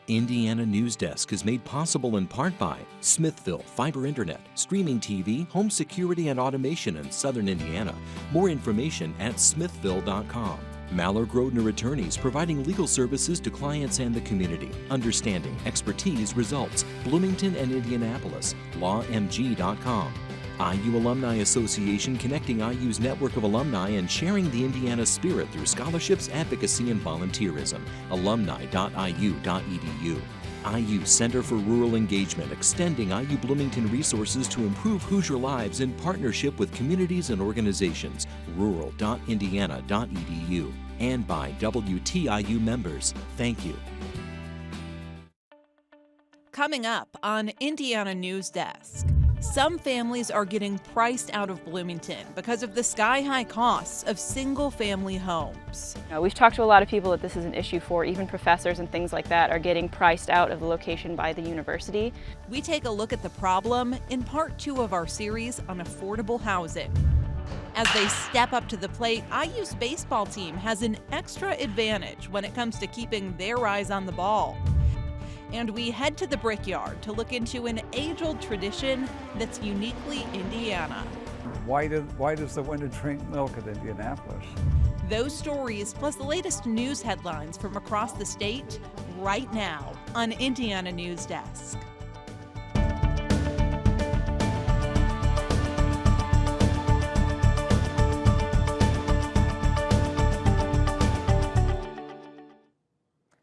Indiana Newsdesk is made possible in part by Smithville Fiber Internet, streaming TV, home security and automation in Southern Indiana. More information at smithville.com. Maller-Grodner Attorneys, providing legal services to clients and the community. Understanding, expertise, results. Bloomington and Indianapolis. LawMG.com. IU Alumni Association, connecting IU's network of alumni and sharing the Indiana spirit through scholarships, advocacy, and volunteerism. Alumni.iu.edu. IU Center for Rural Engagement, extending IU Bloomington resources to improve Hoosier lives in partnership with communities and organizations. Rural.indiana.edu. And by WTIU members. Thank you. Coming up on Indiana Newsdesk. Some families are getting priced out of Bloomington because of the sky-high costs of single-family homes. We've talked to a lot of people that this is an issue for. Even professors and things like that are getting priced out of the location by the university. We take a look at the problem in part 2 of our series on affordable housing. As they step up to the plate, IU's baseball team has an extra advantage when it comes to keeping their eyes on the ball. And we head to the Brickyard to look into an age-old tradition that's uniquely Indiana. Why does the winter drink milk at Indianapolis? Those stories, plus the latest news headlines from across the state, right now on Indiana Newsdesk.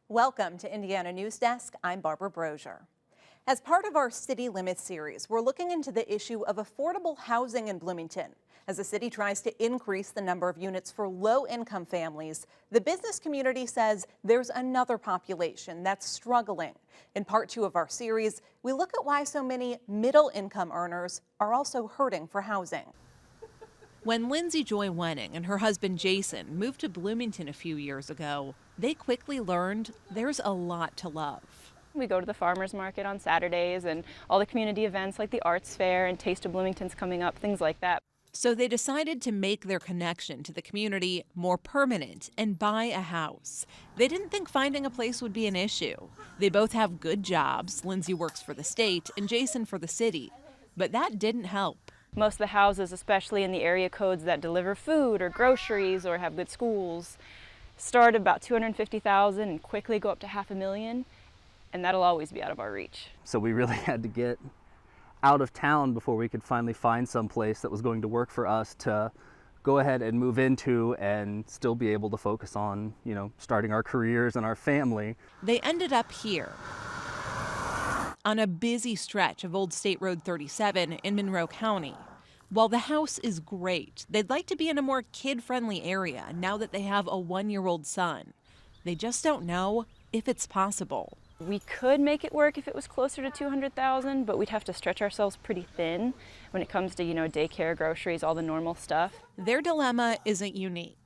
Welcome to Indiana Newsdesk. I'm Barbara Brozier. As part of our City Limits series, we're looking into the issue of affordable housing in Bloomington. As the city tries to increase the number of units for low-income families, the business community says there's another population that's struggling. In part 2 of our series, we look at why so many middle-income earners are also hurting for housing. When Lindsay Joy Wenning and her husband Jason moved to Bloomington a few years ago, they quickly learned there's a lot to love. We go to the farmers market on Saturdays and all the community events like the arts fair and Taste of Bloomington's coming up, things like that. So they decided to make their connection to the community more permanent and buy a house. They didn't think finding a place would be an issue. They both have good jobs. Lindsay works for the state and Jason for the city. But that didn't help. Most of the houses, especially in the area codes that deliver food or groceries or have good schools, start about $250,000 and quickly go up to $500,000, and that'll always be out of our reach. So we really had to get out of town before we could finally find some place that was going to work for us to go ahead and move into and still be able to focus on, starting our careers and our family. They ended up here on a busy stretch of Old State Road 37 in Monroe County. While the house is great, they'd like to be in a more kid-friendly area now that they have a 1-year-old son. They just don't know if it's possible. We could make it work if it was closer to $200,000, but we'd have to stretch ourselves pretty thin when it comes to, daycare, groceries, all the normal stuff. Their dilemma isn't unique.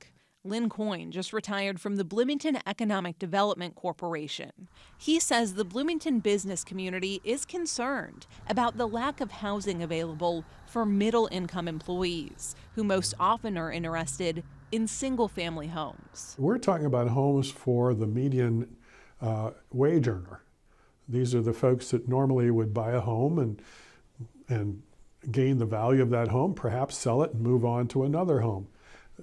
Lynn Coyne just retired from the Bloomington Economic Development Corporation. He says the Bloomington business community is concerned about the lack of housing available for middle-income employees, who most often are interested in single-family homes. We're talking about homes for the median wage earner. These are the folks that normally would buy a home and gain the value of that home, perhaps sell it and move on to another home.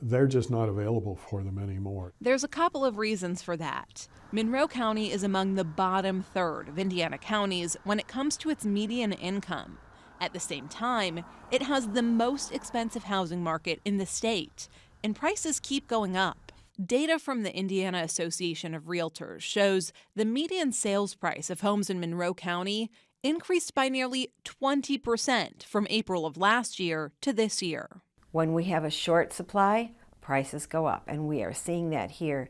They're just not available for them anymore. There's a couple of reasons for that. Monroe County is among the bottom third of Indiana counties when it comes to its median income. At the same time, it has the most expensive housing market in the state, and prices keep going up. Data from the Indiana Association of Realtors shows the median sales price of homes in Monroe County increased by nearly 20% from April of last year to this year. When we have a short supply, prices go up, and we are seeing that here.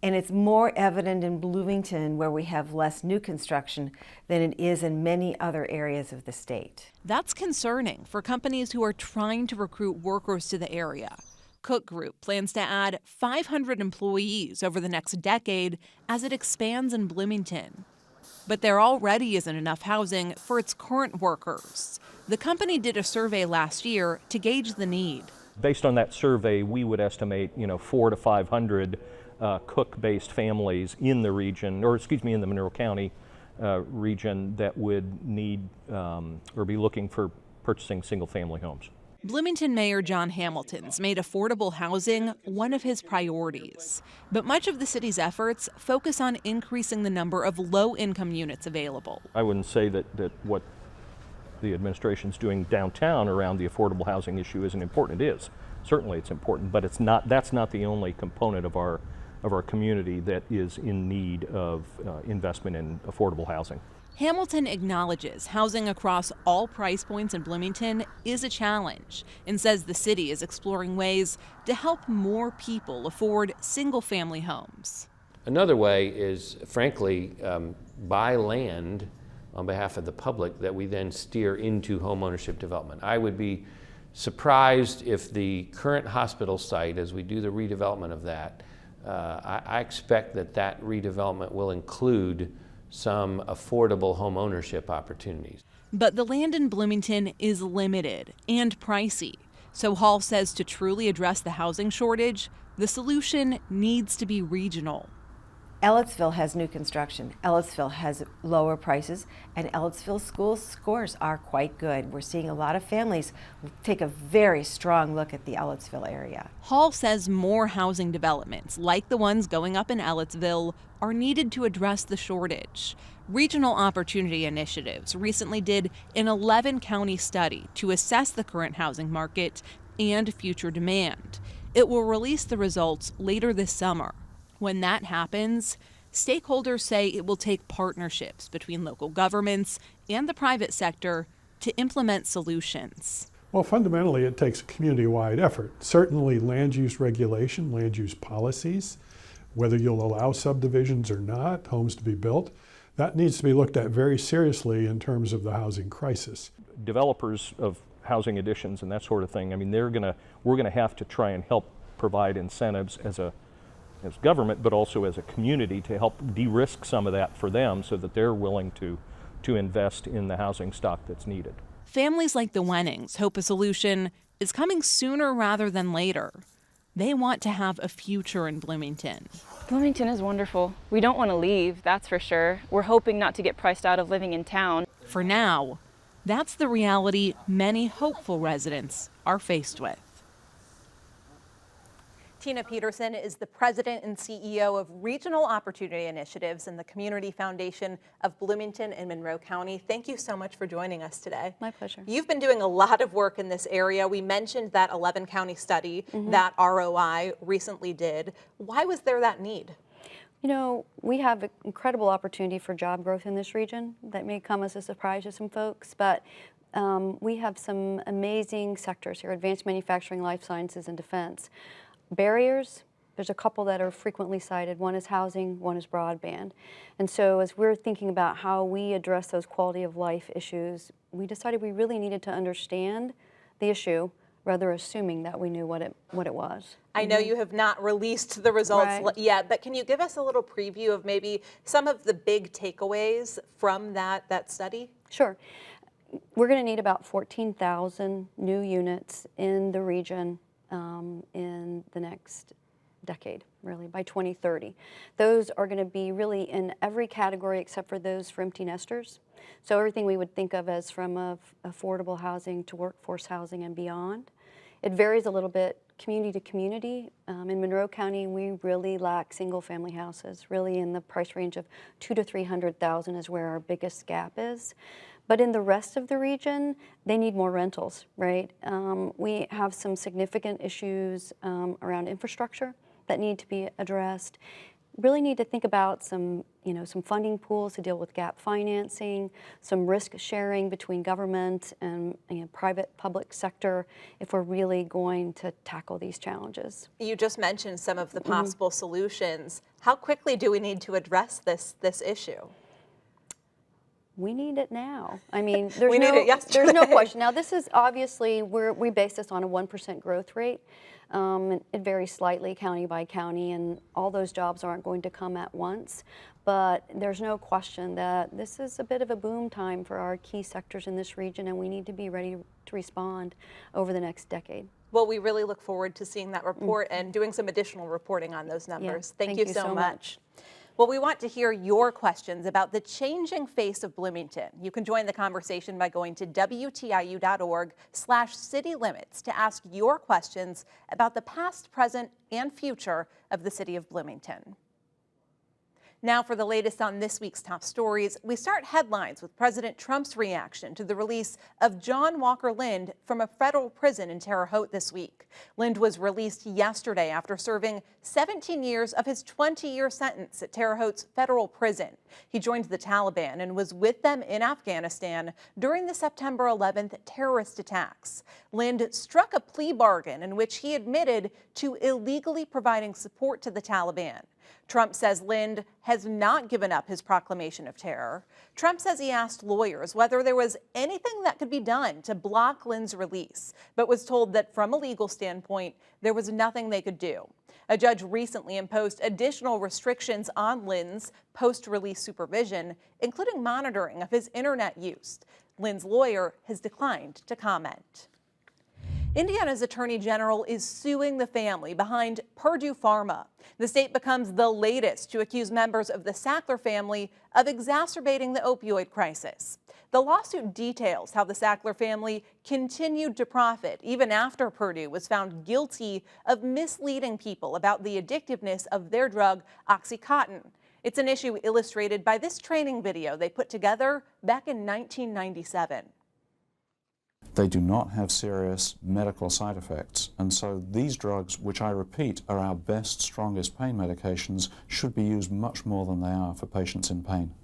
And it's more evident in Bloomington, where we have less new construction, than it is in many other areas of the state. That's concerning for companies who are trying to recruit workers to the area. Cook Group plans to add 500 employees over the next decade as it expands in Bloomington. But there already isn't enough housing for its current workers. The company did a survey last year to gauge the need. Based on that survey, we would estimate, 400 to 500 cook-based families in the region, or excuse me, in the Monroe County region that would need or be looking for purchasing single-family homes. Bloomington Mayor John Hamilton's made affordable housing one of his priorities. But much of the city's efforts focus on increasing the number of low-income units available. I wouldn't say that what the administration's doing downtown around the affordable housing issue isn't important. It is. Certainly it's important, but that's not the only component of our community that is in need of investment in affordable housing. Hamilton acknowledges housing across all price points in Bloomington is a challenge and says the city is exploring ways to help more people afford single-family homes. Another way is, frankly, buy land on behalf of the public that we then steer into homeownership development. I would be surprised if the current hospital site, as we do the redevelopment of that, I expect that redevelopment will include some affordable home ownership opportunities. But the land in Bloomington is limited and pricey. So Hall says to truly address the housing shortage, the solution needs to be regional. Ellettsville has new construction. Ellettsville has lower prices, and Ellettsville school scores are quite good. We're seeing a lot of families take a very strong look at the Ellettsville area. Hall says more housing developments, like the ones going up in Ellettsville, are needed to address the shortage. Regional Opportunity Initiatives recently did an 11-county study to assess the current housing market and future demand. It will release the results later this summer. When that happens, stakeholders say it will take partnerships between local governments and the private sector to implement solutions. Well, fundamentally, it takes a community-wide effort. Certainly land use regulation, land use policies, whether you'll allow subdivisions or not, homes to be built, that needs to be looked at very seriously in terms of the housing crisis. Developers of housing additions and that sort of thing, I mean, we're gonna have to try and help provide incentives as government, but also as a community to help de-risk some of that for them so that they're willing to invest in the housing stock that's needed. Families like the Wennings hope a solution is coming sooner rather than later. They want to have a future in Bloomington. Bloomington is wonderful. We don't want to leave, that's for sure. We're hoping not to get priced out of living in town. For now, that's the reality many hopeful residents are faced with. Tina Peterson is the president and CEO of Regional Opportunity Initiatives in the Community Foundation of Bloomington and Monroe County. Thank you so much for joining us today. My pleasure. You've been doing a lot of work in this area. We mentioned that 11-county study that ROI recently did. Why was there that need? You know, we have an incredible opportunity for job growth in this region that may come as a surprise to some folks, but we have some amazing sectors here: advanced manufacturing, life sciences, and defense. Barriers, there's a couple that are frequently cited. One is housing, one is broadband. And so as we're thinking about how we address those quality of life issues, we decided we really needed to understand the issue rather assuming that we knew what it was. I know you have not released the results yet, but can you give us a little preview of maybe some of the big takeaways from that study? Sure. We're going to need about 14,000 new units in the region in the next decade, really, by 2030. Those are going to be really in every category except for those for empty nesters. So everything we would think of as from affordable housing to workforce housing and beyond. It varies a little bit community to community. In Monroe County, we really lack single-family houses. Really in the price range of $200,000 to $300,000 is where our biggest gap is. But in the rest of the region, they need more rentals, right? We have some significant issues around infrastructure that need to be addressed. Really need to think about some funding pools to deal with gap financing, some risk sharing between government and private public sector if we're really going to tackle these challenges. You just mentioned some of the possible solutions. How quickly do we need to address this issue? We need it now. I mean, there's there's no question. Now, this is obviously, we base this on a 1% growth rate. It varies slightly county by county, and all those jobs aren't going to come at once. But there's no question that this is a bit of a boom time for our key sectors in this region, and we need to be ready to respond over the next decade. Well, we really look forward to seeing that report and doing some additional reporting on those numbers. Yeah, Thank you so much. Well, we want to hear your questions about the changing face of Bloomington. You can join the conversation by going to WTIU.org/citylimits to ask your questions about the past, present, and future of the city of Bloomington. Now for the latest on this week's top stories, we start headlines with President Trump's reaction to the release of John Walker Lindh from a federal prison in Terre, Haute this week. Lindh was released yesterday after serving 17 years of his 20-year sentence at Terre Haute's federal prison. He joined the Taliban and was with them in Afghanistan during the September 11th terrorist attacks. Lindh struck a plea bargain in which he admitted to illegally providing support to the Taliban. Trump says Lindh has not given up his proclamation of terror. Trump says he asked lawyers whether there was anything that could be done to block Lindh's release, but was told that from a legal standpoint, there was nothing they could do. A judge recently imposed additional restrictions on Lindh's post-release supervision, including monitoring of his internet use. Lindh's lawyer has declined to comment. Indiana's Attorney General is suing the family behind Purdue Pharma. The state becomes the latest to accuse members of the Sackler family of exacerbating the opioid crisis. The lawsuit details how the Sackler family continued to profit even after Purdue was found guilty of misleading people about the addictiveness of their drug OxyContin. It's an issue illustrated by this training video they put together back in 1997. They do not have serious medical side effects, and so these drugs, which I repeat are our best, strongest pain medications, should be used much more than they are for patients in pain.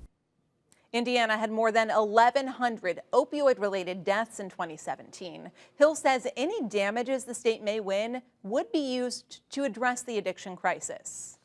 Indiana had more than 1,100 opioid-related deaths in 2017. Hill says any damages the state may win would be used to address the addiction crisis.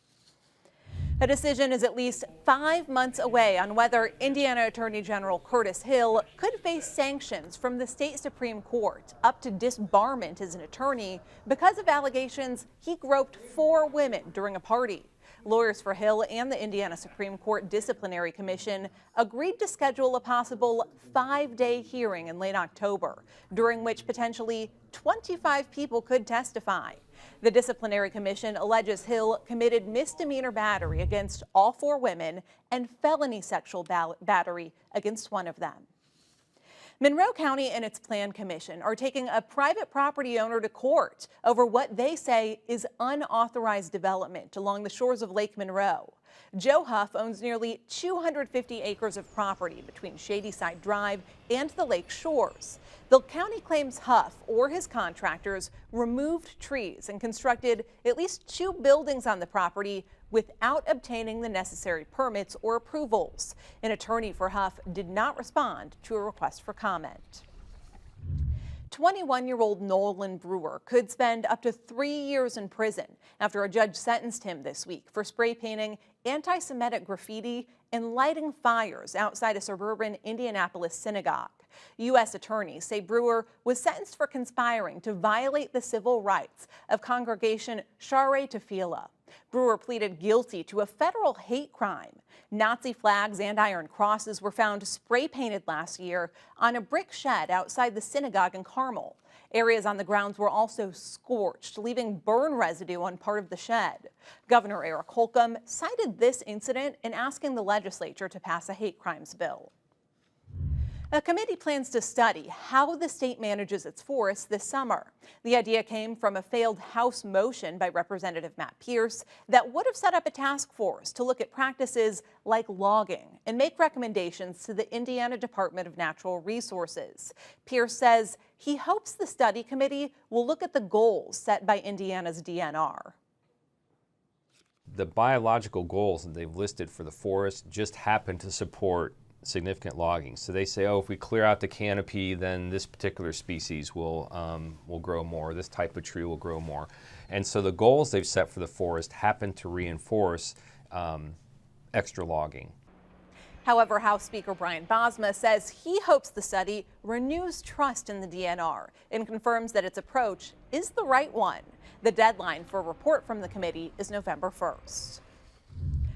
A decision is at least 5 months away on whether Indiana Attorney General Curtis Hill could face sanctions from the state Supreme Court, up to disbarment as an attorney, because of allegations he groped 4 women during a party. Lawyers for Hill and the Indiana Supreme Court Disciplinary Commission agreed to schedule a possible 5-day hearing in late October, during which potentially 25 people could testify. The Disciplinary Commission alleges Hill committed misdemeanor battery against all 4 women and felony sexual battery against one of them. Monroe County and its Plan Commission are taking a private property owner to court over what they say is unauthorized development along the shores of Lake Monroe. Joe Huff owns nearly 250 acres of property between Shadyside Drive and the lake shores. The county claims Huff or his contractors removed trees and constructed at least 2 buildings on the property without obtaining the necessary permits or approvals. An attorney for Huff did not respond to a request for comment. 21-year-old Nolen Brewer could spend up to 3 years in prison after a judge sentenced him this week for spray painting anti-Semitic graffiti and lighting fires outside a suburban Indianapolis synagogue. U.S. attorneys say Brewer was sentenced for conspiring to violate the civil rights of congregation Sharei Tefillah. Brewer pleaded guilty to a federal hate crime. Nazi flags and iron crosses were found spray painted last year on a brick shed outside the synagogue in Carmel. Areas on the grounds were also scorched, leaving burn residue on part of the shed. Governor Eric Holcomb cited this incident in asking the legislature to pass a hate crimes bill. A committee plans to study how the state manages its forests this summer. The idea came from a failed House motion by Representative Matt Pierce that would have set up a task force to look at practices like logging and make recommendations to the Indiana Department of Natural Resources. Pierce says he hopes the study committee will look at the goals set by Indiana's DNR. The biological goals that they've listed for the forest just happen to support significant logging. So they say, oh, if we clear out the canopy, then this particular species will grow more, this type of tree will grow more. And so the goals they've set for the forest happen to reinforce extra logging. However, House Speaker Brian Bosma says he hopes the study renews trust in the DNR and confirms that its approach is the right one. The deadline for a report from the committee is November 1st.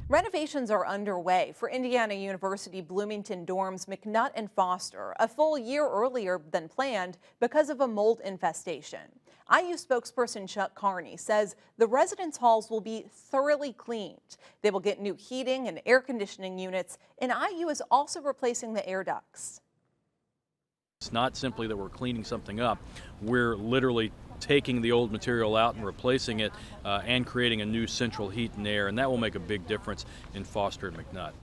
Renovations are underway for Indiana University Bloomington dorms Mcnutt and Foster, a full year earlier than planned because of a mold infestation. IU spokesperson Chuck Carney says the residence halls will be thoroughly cleaned. They will get new heating and air conditioning units, and IU is also replacing the air ducts. It's not simply that we're cleaning something up. We're literally taking the old material out and replacing it and creating a new central heat and air, and that will make a big difference in Foster and Mcnutt.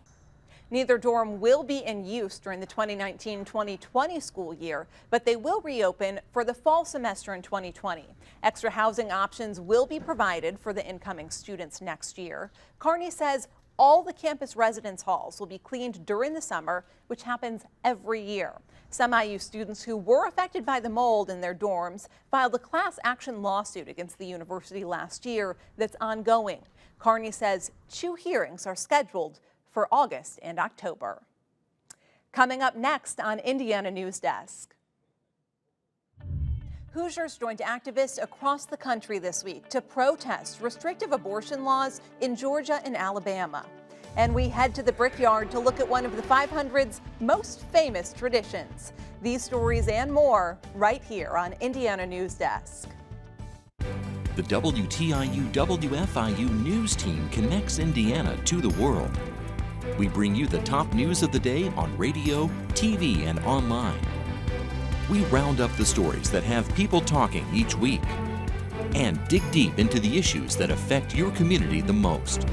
Neither dorm will be in use during the 2019-2020 school year, but they will reopen for the fall semester in 2020. Extra housing options will be provided for the incoming students next year. Carney says all the campus residence halls will be cleaned during the summer, which happens every year. Some IU students who were affected by the mold in their dorms filed a class action lawsuit against the university last year that's ongoing. Carney says 2 hearings are scheduled for August and October. Coming up next on Indiana Newsdesk. Hoosiers joined activists across the country this week to protest restrictive abortion laws in Georgia and Alabama. And we head to the Brickyard to look at one of the 500's most famous traditions. These stories and more right here on Indiana Newsdesk. The WTIU WFIU news team connects Indiana to the world. We bring you the top news of the day on radio, TV, and online. We round up the stories that have people talking each week and dig deep into the issues that affect your community the most.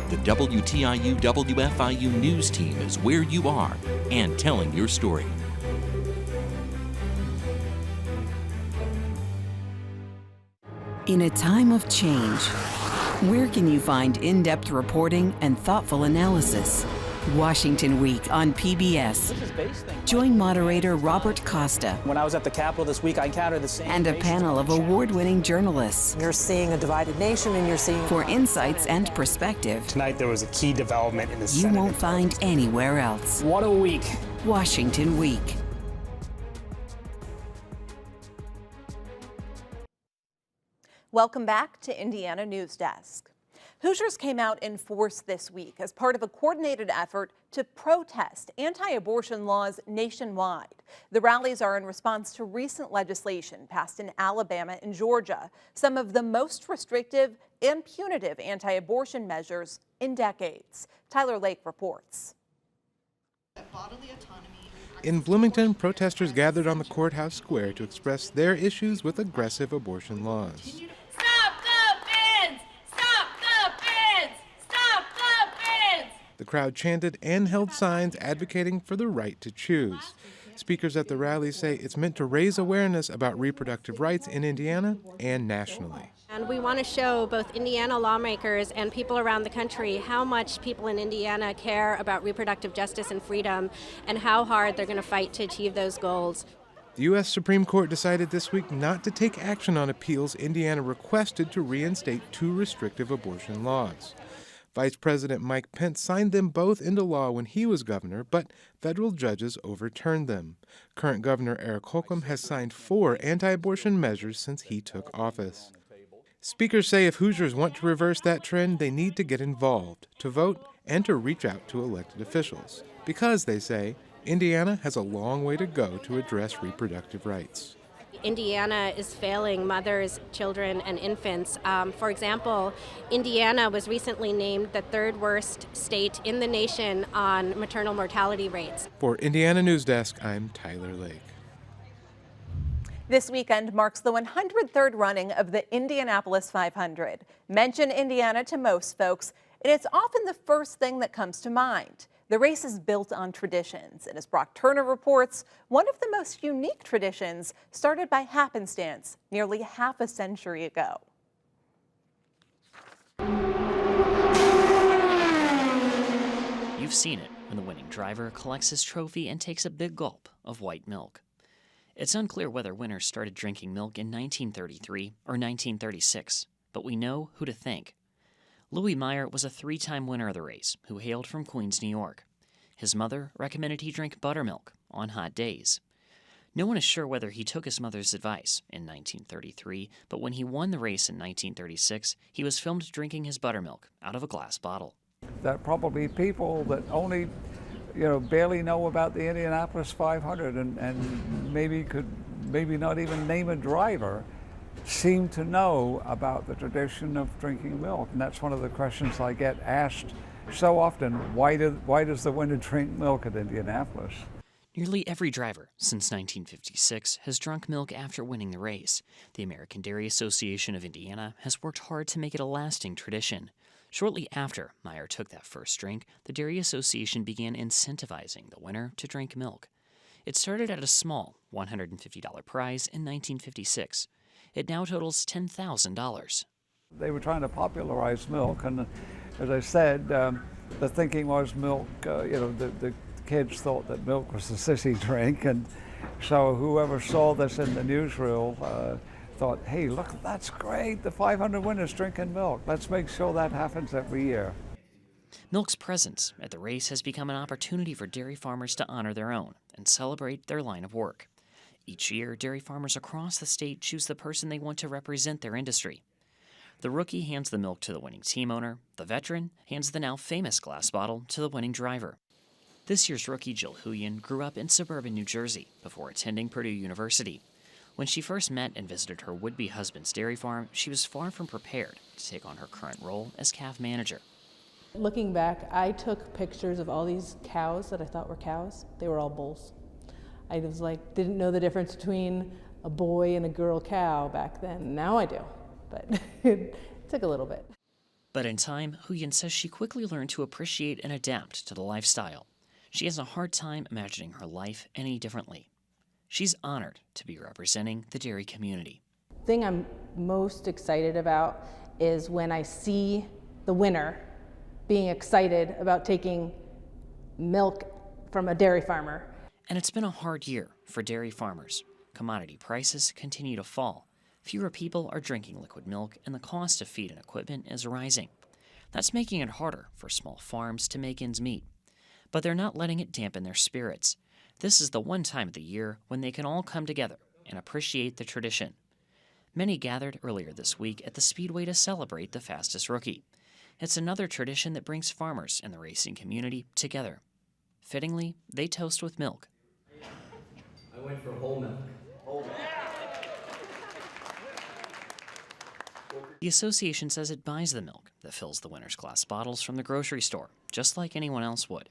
The WTIU WFIU news team is where you are and telling your story. In a time of change, where can you find in-depth reporting and thoughtful analysis? Washington Week on PBS. Join moderator Robert Costa. When I was at the Capitol this week, I encountered the same. And a panel of award-winning journalists. You're seeing a divided nation, and you're seeing for insights and perspective. Tonight there was a key development in the Senate. You won't find anywhere else. What a week. Washington Week. Welcome back to Indiana Newsdesk. Hoosiers came out in force this week as part of a coordinated effort to protest anti-abortion laws nationwide. The rallies are in response to recent legislation passed in Alabama and Georgia, some of the most restrictive and punitive anti-abortion measures in decades. Tyler Lake reports. In Bloomington, protesters gathered on the courthouse square to express their issues with aggressive abortion laws. The crowd chanted and held signs advocating for the right to choose. Speakers at the rally say it's meant to raise awareness about reproductive rights in Indiana and nationally. And we want to show both Indiana lawmakers and people around the country how much people in Indiana care about reproductive justice and freedom and how hard they're going to fight to achieve those goals. The U.S. Supreme Court decided this week not to take action on appeals Indiana requested to reinstate 2 restrictive abortion laws. Vice President Mike Pence signed them both into law when he was governor, but federal judges overturned them. Current Governor Eric Holcomb has signed 4 anti-abortion measures since he took office. Speakers say if Hoosiers want to reverse that trend, they need to get involved, to vote, and to reach out to elected officials. Because, they say, Indiana has a long way to go to address reproductive rights. Indiana is failing mothers, children, and infants. For example, Indiana was recently named the 3rd worst state in the nation on maternal mortality rates. For Indiana Newsdesk, I'm Tyler Lake. This weekend marks the 103rd running of the Indianapolis 500. Mention Indiana to most folks, and it's often the first thing that comes to mind. The race is built on traditions, and as Brock Turner reports, one of the most unique traditions started by happenstance nearly half a century ago. You've seen it when the winning driver collects his trophy and takes a big gulp of white milk. It's unclear whether winners started drinking milk in 1933 or 1936, but we know who to thank. Meyer was a 3-time winner of the race who hailed from Queens, New York. His mother recommended he drink buttermilk on hot days. No one is sure whether he took his mother's advice in 1933, but when he won the race in 1936, he was filmed drinking his buttermilk out of a glass bottle. That probably people that only, barely know about the Indianapolis 500 and maybe could not even name a driver seem to know about the tradition of drinking milk. And that's one of the questions I get asked so often. Why does the winner drink milk at Indianapolis? Nearly every driver since 1956 has drunk milk after winning the race. The American Dairy Association of Indiana has worked hard to make it a lasting tradition. Shortly after Meyer took that first drink, the Dairy Association began incentivizing the winner to drink milk. It started at a small $150 prize in 1956. It now totals $10,000. They were trying to popularize milk, and as I said, the thinking was milk, the kids thought that milk was a sissy drink, and so whoever saw this in the newsreel thought, hey, look, that's great, the 500 winners drinking milk. Let's make sure that happens every year. Milk's presence at the race has become an opportunity for dairy farmers to honor their own and celebrate their line of work. Each year, dairy farmers across the state choose the person they want to represent their industry. The rookie hands the milk to the winning team owner. The veteran hands the now famous glass bottle to the winning driver. This year's rookie, Jill Huyen, grew up in Suburban, New Jersey before attending Purdue University. When she first met and visited her would-be husband's dairy farm, she was far from prepared to take on her current role as calf manager. Looking back, I took pictures of all these cows that I thought were cows. They were all bulls. I was like, didn't know the difference between a boy and a girl cow back then. Now I do, but it took a little bit. But in time, Huyen says she quickly learned to appreciate and adapt to the lifestyle. She has a hard time imagining her life any differently. She's honored to be representing the dairy community. The thing I'm most excited about is when I see the winner being excited about taking milk from a dairy farmer. And it's been a hard year for dairy farmers. Commodity prices continue to fall. Fewer people are drinking liquid milk, and the cost of feed and equipment is rising. That's making it harder for small farms to make ends meet. But they're not letting it dampen their spirits. This is the one time of the year when they can all come together and appreciate the tradition. Many gathered earlier this week at the Speedway to celebrate the fastest rookie. It's another tradition that brings farmers and the racing community together. Fittingly, they toast with milk. I went for whole milk. Whole milk. The association says it buys the milk that fills the winner's glass bottles from the grocery store, just like anyone else would.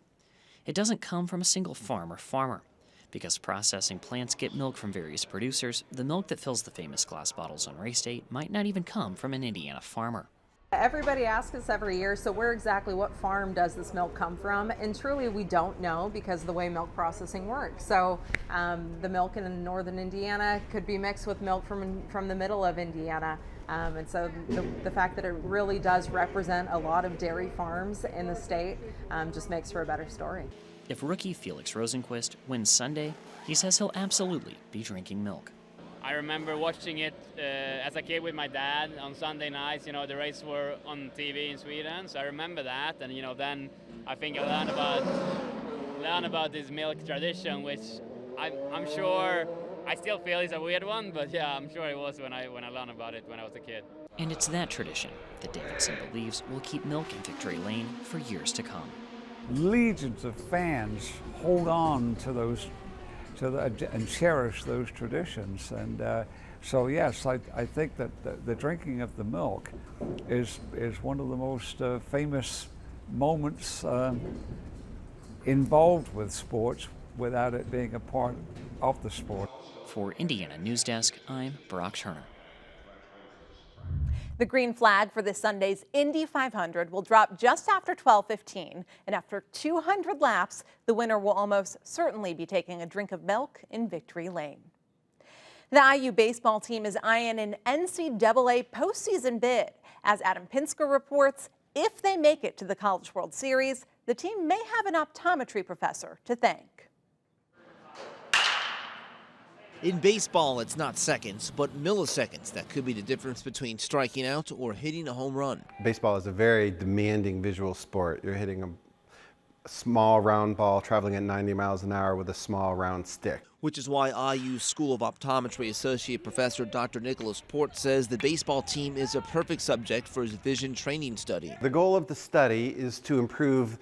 It doesn't come from a single farm or farmer. Because processing plants get milk from various producers, the milk that fills the famous glass bottles on race day might not even come from an Indiana farmer. Everybody asks us every year, so what farm does this milk come from? And truly we don't know because of the way milk processing works. So the milk in northern Indiana could be mixed with milk from the middle of Indiana. And so the fact that it really does represent a lot of dairy farms in the state just makes for a better story. If rookie Felix Rosenquist wins Sunday, he says he'll absolutely be drinking milk. I remember watching it as a kid with my dad on Sunday nights. You know, the races were on TV in Sweden, so I remember that. And you know, then I think I learned about this milk tradition, which I'm sure I still feel is a weird one, but yeah, I'm sure it was when I learned about it when I was a kid. And it's that tradition that Davidson believes will keep milk in victory lane for years to come. Legions of fans hold on to those and cherish those traditions, and so yes, I think that the drinking of the milk is one of the most famous moments involved with sports without it being a part of the sport. For Indiana Newsdesk, I'm Brock Turner. The green flag for this Sunday's Indy 500 will drop just after 12:15, and after 200 laps, the winner will almost certainly be taking a drink of milk in victory lane. The IU baseball team is eyeing an NCAA postseason bid. As Adam Pinsker reports, if they make it to the College World Series, the team may have an optometry professor to thank. In baseball, it's not seconds, but milliseconds that could be the difference between striking out or hitting a home run. Baseball is a very demanding visual sport. You're hitting a small round ball traveling at 90 miles an hour with a small round stick. Which is why IU's School of Optometry Associate Professor Dr. Nicholas Port says the baseball team is a perfect subject for his vision training study. The goal of the study is to improve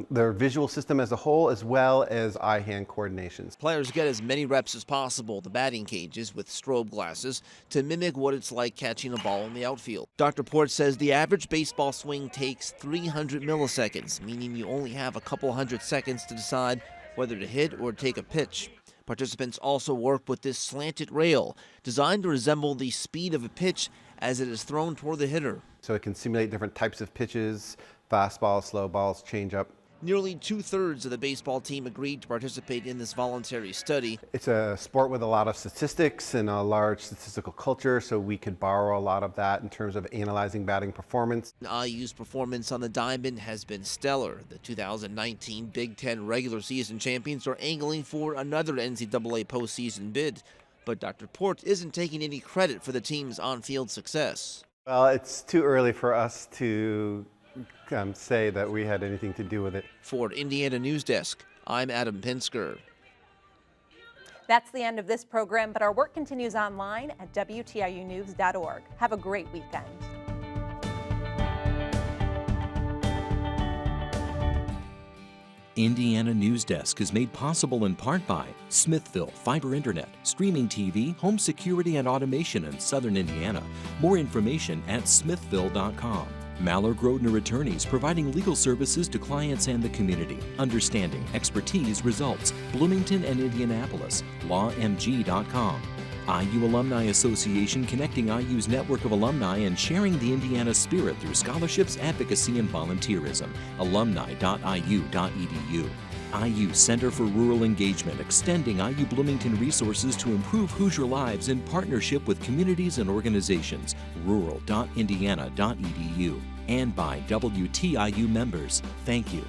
their visual system as a whole, as well as eye-hand coordinations. Players get as many reps as possible in the batting cages with strobe glasses to mimic what it's like catching a ball in the outfield. Dr. Port says the average baseball swing takes 300 milliseconds, meaning you only have a couple hundred seconds to decide whether to hit or take a pitch. Participants also work with this slanted rail, designed to resemble the speed of a pitch as it is thrown toward the hitter. So it can simulate different types of pitches, fastballs, slow balls, changeup. Nearly 2/3 of the baseball team agreed to participate in this voluntary study. It's a sport with a lot of statistics and a large statistical culture, so we could borrow a lot of that in terms of analyzing batting performance. IU's performance on the diamond has been stellar. The 2019 Big Ten regular season champions are angling for another NCAA postseason bid. But Dr. Port isn't taking any credit for the team's on-field success. Well, it's too early for us to say that we had anything to do with it. For Indiana Newsdesk, I'm Adam Pinsker. That's the end of this program, but our work continues online at WTIUnews.org. Have a great weekend. Indiana Newsdesk is made possible in part by Smithville Fiber Internet, streaming TV, home security and automation in southern Indiana. More information at smithville.com. Maller Grodner Attorneys, providing legal services to clients and the community. Understanding, expertise, results. Bloomington and Indianapolis. LawMG.com. IU Alumni Association, connecting IU's network of alumni and sharing the Indiana spirit through scholarships, advocacy, and volunteerism. alumni.iu.edu. IU Center for Rural Engagement, extending IU Bloomington resources to improve Hoosier lives in partnership with communities and organizations. rural.indiana.edu. And by WTIU members. Thank you.